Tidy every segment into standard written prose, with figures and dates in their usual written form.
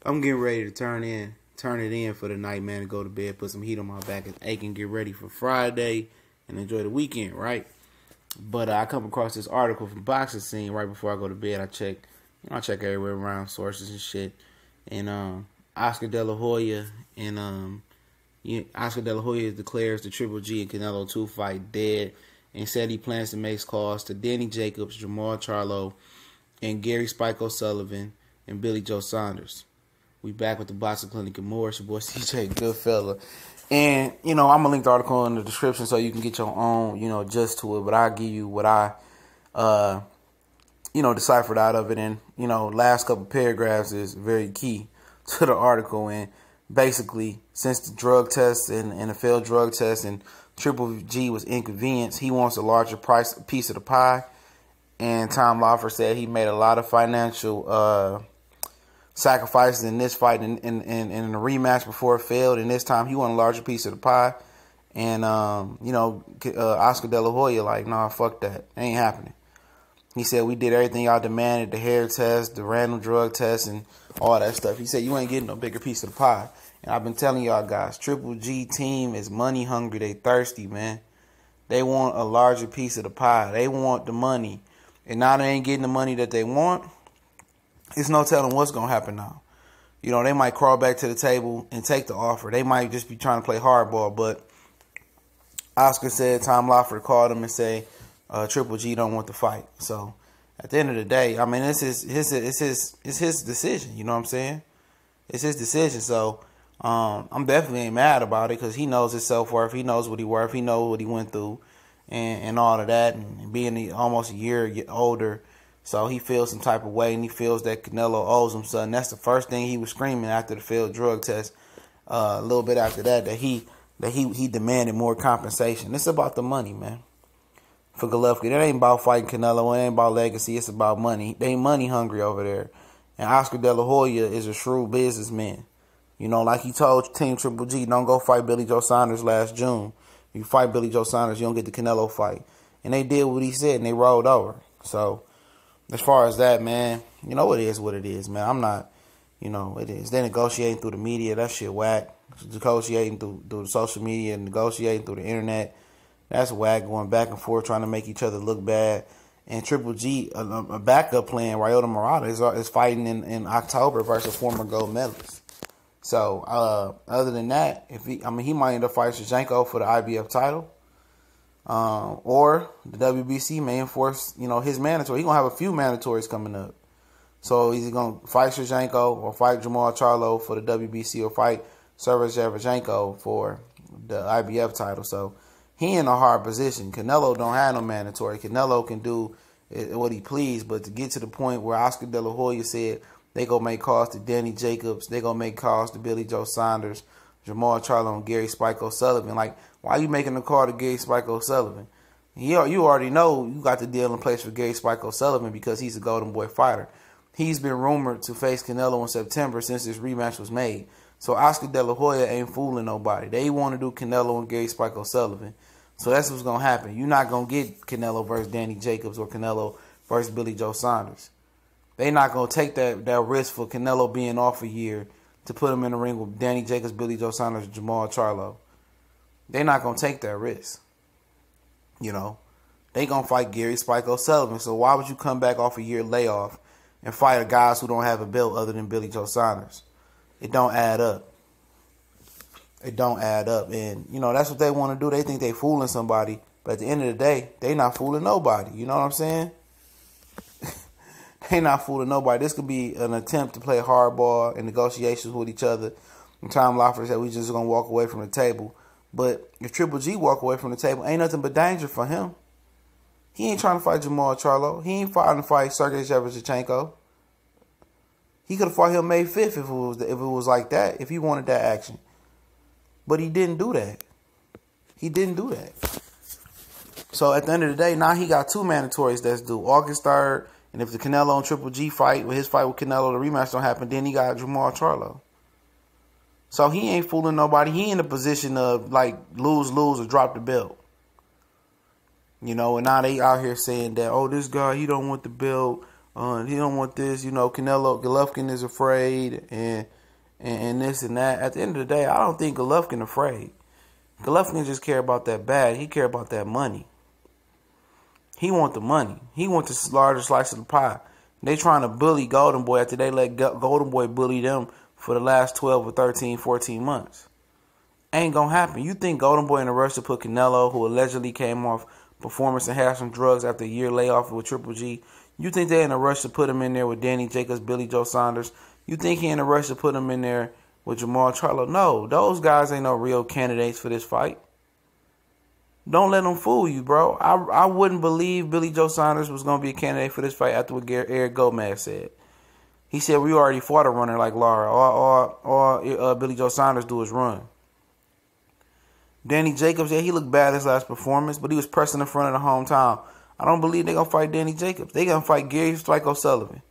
I'm getting ready to turn it in for the night, man, and go to bed, put some heat on my back and ache and get ready for Friday and enjoy the weekend, right? But I come across this article from Boxing Scene right before I go to bed. I check everywhere around sources and shit. And Oscar De La Hoya declares the Triple G and Canelo 2 fight dead, and said he plans to make calls to Danny Jacobs, Jamal Charlo, and Gary Spike O'Sullivan and Billy Joe Saunders. We back with the Boxing Clinic and more. It's your boy CJ Goodfella. And, I'm going to link the article in the description so you can get your own, just to it. But I'll give you what I, deciphered out of it. And, last couple paragraphs is very key to the article. And basically, since the drug test and the failed drug test and Triple G was inconvenienced, he wants a larger piece of the pie. And Tom Lawford said he made a lot of financial sacrifices in this fight and in the rematch before it failed. And this time he wanted a larger piece of the pie. And, Oscar De La Hoya like, nah, fuck that. It ain't happening. He said, we did everything y'all demanded, the hair test, the random drug test, and all that stuff. He said, you ain't getting no bigger piece of the pie. And I've been telling y'all guys, Triple G team is money hungry. They thirsty, man. They want a larger piece of the pie. They want the money. And now they ain't getting the money that they want. It's no telling what's going to happen now. They might crawl back to the table and take the offer. They might just be trying to play hardball. But Oscar said Tom Lawford called him and say Triple G don't want the fight. So at the end of the day, I mean, it's his decision. You know what I'm saying? It's his decision. So I'm definitely ain't mad about it because he knows his self-worth. He knows what he worth. He knows what he went through and all of that. And being almost a year older, so he feels some type of way, and he feels that Canelo owes him something. That's the first thing he was screaming after the failed drug test. A little bit after that he demanded more compensation. It's about the money, man. For Golovkin, it ain't about fighting Canelo. It ain't about legacy. It's about money. They money hungry over there. And Oscar De La Hoya is a shrewd businessman. Like he told Team Triple G, don't go fight Billy Joe Saunders last June. If you fight Billy Joe Saunders, you don't get the Canelo fight. And they did what he said, and they rolled over. So as far as that, man, it is what it is, man. I'm not, it is. They're negotiating through the media. That shit whack. Negotiating through the social media and negotiating through the internet. That's whack, going back and forth, trying to make each other look bad. And Triple G, a backup plan, Ryota Murata, is fighting in October versus a former gold medalist. So, other than that, he might end up fighting Shevchenko for the IBF title. Or the WBC may enforce, his mandatory. He's going to have a few mandatories coming up. So he's going to fight Shevchenko or fight Jamal Charlo for the WBC or fight Sergey Shevchenko for the IBF title. So he in a hard position. Canelo don't have no mandatory. Canelo can do what he please, but to get to the point where Oscar De La Hoya said they going to make calls to Danny Jacobs, they going to make calls to Billy Joe Saunders, Jamal Charlo, and Gary Spike O'Sullivan. Like, why are you making a call to Gary Spike O'Sullivan? You already know you got the deal in place for Gary Spike O'Sullivan because he's a Golden Boy fighter. He's been rumored to face Canelo in September since this rematch was made. So Oscar De La Hoya ain't fooling nobody. They want to do Canelo and Gary Spike O'Sullivan. So that's what's going to happen. You're not going to get Canelo versus Danny Jacobs or Canelo versus Billy Joe Saunders. They're not going to take that risk for Canelo being off a year to put him in the ring with Danny Jacobs, Billy Joe Saunders, and Jamal Charlo. They're not going to take that risk. They going to fight Gary Spike O'Sullivan. So why would you come back off a year layoff and fight guys who don't have a belt other than Billy Joe Saunders? It don't add up. It don't add up. And, that's what they want to do. They think they fooling somebody. But at the end of the day, they not fooling nobody. You know what I'm saying? They not fooling nobody. This could be an attempt to play hardball and negotiations with each other. And Tom Lawford said we just going to walk away from the table. But if Triple G walk away from the table, ain't nothing but danger for him. He ain't trying to fight Jamal Charlo. He ain't trying to fight Sergey Shevchenko. He could have fought him May 5th if it was like that, if he wanted that action. But he didn't do that. He didn't do that. So at the end of the day, now he got two mandatories that's due. August 3rd, and if the Canelo and Triple G fight, with his fight with Canelo, the rematch don't happen, then he got Jamal Charlo. So he ain't fooling nobody. He in a position of, like, lose or drop the belt. And now they out here saying that, oh, this guy, he don't want the belt. He don't want this. Canelo, Golovkin is afraid. And and this and that. At the end of the day, I don't think Golovkin afraid. Golovkin just care about that bag. He care about that money. He want the money. He want the larger slice of the pie. They trying to bully Golden Boy after they let Golden Boy bully them for the last 12 or 13, 14 months. Ain't gonna happen. You think Golden Boy in a rush to put Canelo, who allegedly came off performance and had some drugs after a year layoff with Triple G, you think they in a rush to put him in there with Danny Jacobs, Billy Joe Saunders? You think he in a rush to put him in there with Jamal Charlo? No, those guys ain't no real candidates for this fight. Don't let them fool you, bro. I wouldn't believe Billy Joe Saunders was going to be a candidate for this fight after what Eric Gomez said. He said, we already fought a runner like Lara. All Billy Joe Saunders do is run. Danny Jacobs, yeah, he looked bad his last performance, but he was pressing in front of the hometown. I don't believe they're going to fight Danny Jacobs. They're going to fight Gary Spike O'Sullivan.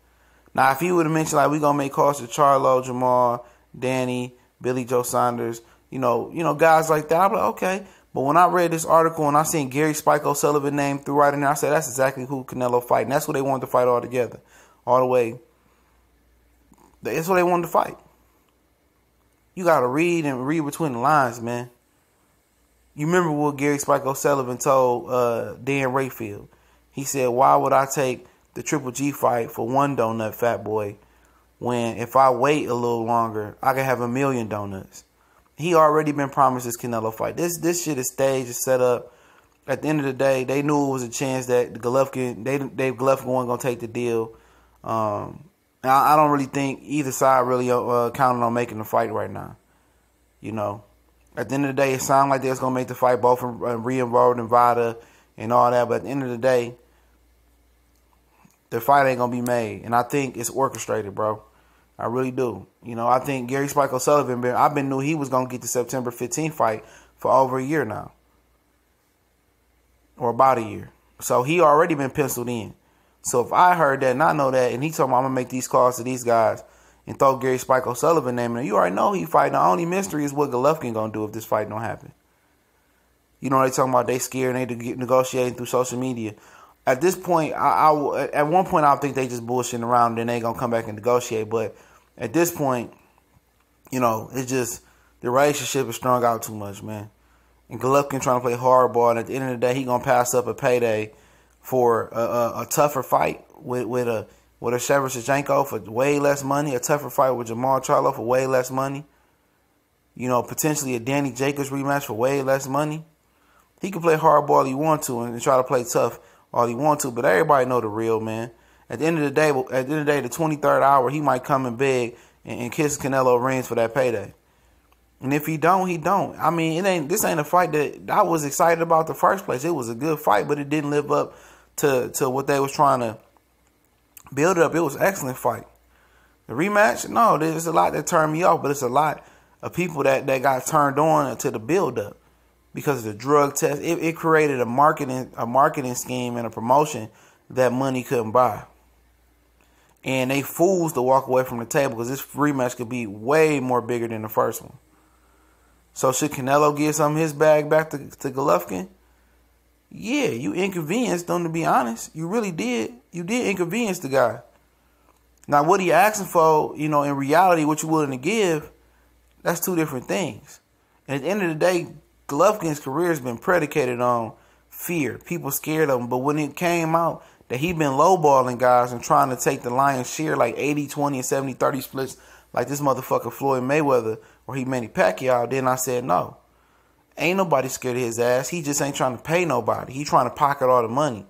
Now, if he would have mentioned, like, we going to make calls to Charlo, Jamal, Danny, Billy Joe Saunders, you know, guys like that, I'd be like, okay. But when I read this article and I seen Gary Spike O'Sullivan name through right in there, I said, that's exactly who Canelo fighting. That's what they wanted to fight all together. All the way. That's what they wanted to fight. You got to read between the lines, man. You remember what Gary Spike O'Sullivan told Dan Rayfield. He said, why would I take the Triple G fight for one donut, fat boy, when if I wait a little longer, I can have 1 million donuts? He already been promised this Canelo fight. This shit is staged, is set up. At the end of the day, they knew it was a chance that Golovkin wasn't going to take the deal. I don't really think either side really counting on making the fight right now. You know, at the end of the day, it sounded like they was going to make the fight, both re-involved in VADA and all that. But at the end of the day, the fight ain't going to be made. And I think it's orchestrated, bro. I really do. You know, I think Gary Spike O'Sullivan, I've been knew he was going to get the September 15th fight for over a year now. Or about a year. So he already been penciled in. So if I heard that and I know that, and he told me I'm going to make these calls to these guys and throw Gary Spike O'Sullivan name in there, you already know he fighting. The only mystery is what Golovkin going to do if this fight don't happen. You know, they talking about they scared and they negotiating through social media. At this point, at one point, I think they just bullshitting around and then they going to come back and negotiate. But at this point, you know, it's just the relationship is strung out too much, man. And Golovkin trying to play hardball, and at the end of the day, he going to pass up a payday for a tougher fight with a Shevchenko for way less money, a tougher fight with Jamal Charlo for way less money. You know, potentially a Danny Jacobs rematch for way less money. He can play hardball all he want to and try to play tough all he want to, but everybody know the real, man. At the end of the day, the 23rd hour, he might come in big and kiss Canelo rings for that payday. And if he don't, he don't. I mean, this ain't a fight that I was excited about the first place. It was a good fight, but it didn't live up to what they was trying to build up. It was an excellent fight. The rematch, no, there's a lot that turned me off, but it's a lot of people that got turned on to the build up because of the drug test. It created a marketing scheme and a promotion that money couldn't buy. And they fools to walk away from the table because this rematch could be way more bigger than the first one. So should Canelo give some of his bag back to Golovkin? Yeah, you inconvenienced them, to be honest. You really did. You did inconvenience the guy. Now, what he asking for, you know, in reality, what you willing to give, that's two different things. And at the end of the day, Golovkin's career has been predicated on fear. People scared of him. But when it came out that he been lowballing guys and trying to take the lion's share, like 80-20 and 70-30 splits, like this motherfucker Floyd Mayweather or he Manny Pacquiao, then I said no. Ain't nobody scared of his ass. He just ain't trying to pay nobody. He trying to pocket all the money.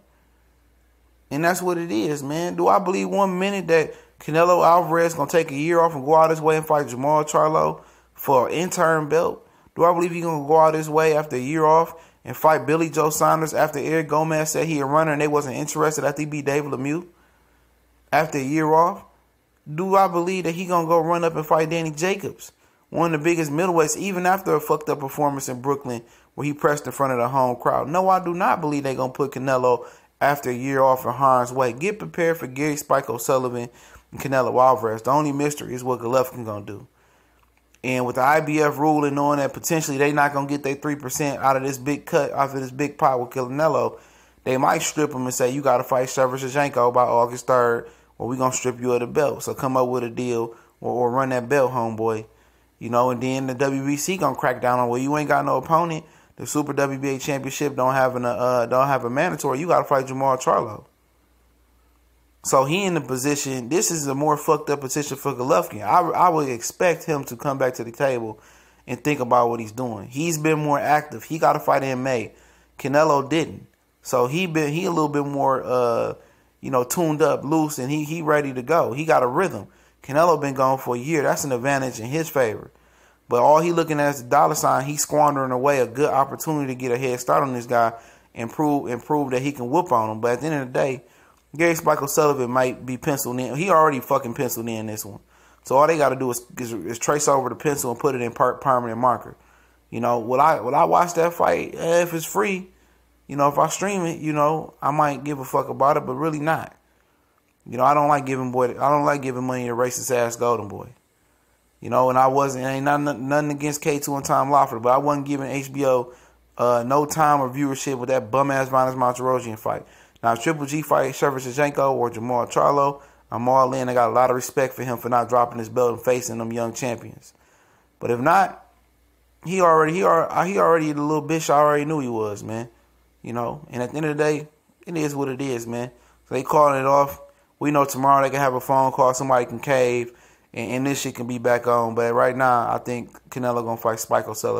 And that's what it is, man. Do I believe 1 minute that Canelo Alvarez going to take a year off and go out his way and fight Jamal Charlo for an interim belt? Do I believe he's going to go out his way after a year off and fight Billy Joe Saunders after Eric Gomez said he a runner and they wasn't interested after he beat David Lemieux after a year off? Do I believe that he going to go run up and fight Danny Jacobs, one of the biggest middleweights, even after a fucked up performance in Brooklyn where he pressed in front of the home crowd? No, I do not believe they're going to put Canelo after a year off in harm's way. Get prepared for Gary Spike O'Sullivan and Canelo Alvarez. The only mystery is what Golovkin going to do. And with the IBF ruling, knowing that potentially they not going to get their 3% out of this big cut, out of this big pot with Canelo, they might strip him and say, you got to fight Shevchenko by August 3rd, or we going to strip you of the belt. So come up with a deal or run that belt, homeboy. You know, and then the WBC gonna crack down on, well, you ain't got no opponent. The Super WBA Championship don't have a mandatory. You gotta fight Jamal Charlo. So he in the position. This is a more fucked up position for Golovkin. I would expect him to come back to the table and think about what he's doing. He's been more active. He got a fight in May. Canelo didn't. So he a little bit more tuned up, loose, and he ready to go. He got a rhythm. Canelo been gone for a year. That's an advantage in his favor. But all he looking at is the dollar sign. He's squandering away a good opportunity to get a head start on this guy and prove that he can whoop on him. But at the end of the day, Gary Spike O'Sullivan might be penciled in. He already fucking penciled in this one. So all they got to do is trace over the pencil and put it in permanent marker. You know, will I watch that fight? If it's free, if I stream it, I might give a fuck about it, but really not. I don't like giving money to racist ass Golden Boy. And ain't nothing against K2 and Tom Lawford, but I wasn't giving HBO no time or viewership with that bum ass Violence Monterosian fight. Now if Triple G fight Shevchenko or Jamal Charlo, I'm all in. I got a lot of respect for him for not dropping his belt and facing them young champions. But if not, he already the little bitch I already knew he was, man. And at the end of the day, it is what it is, man. So they calling it off. We know tomorrow they can have a phone call, somebody can cave, and this shit can be back on. But right now, I think Canelo gonna fight Spike O'Sullivan.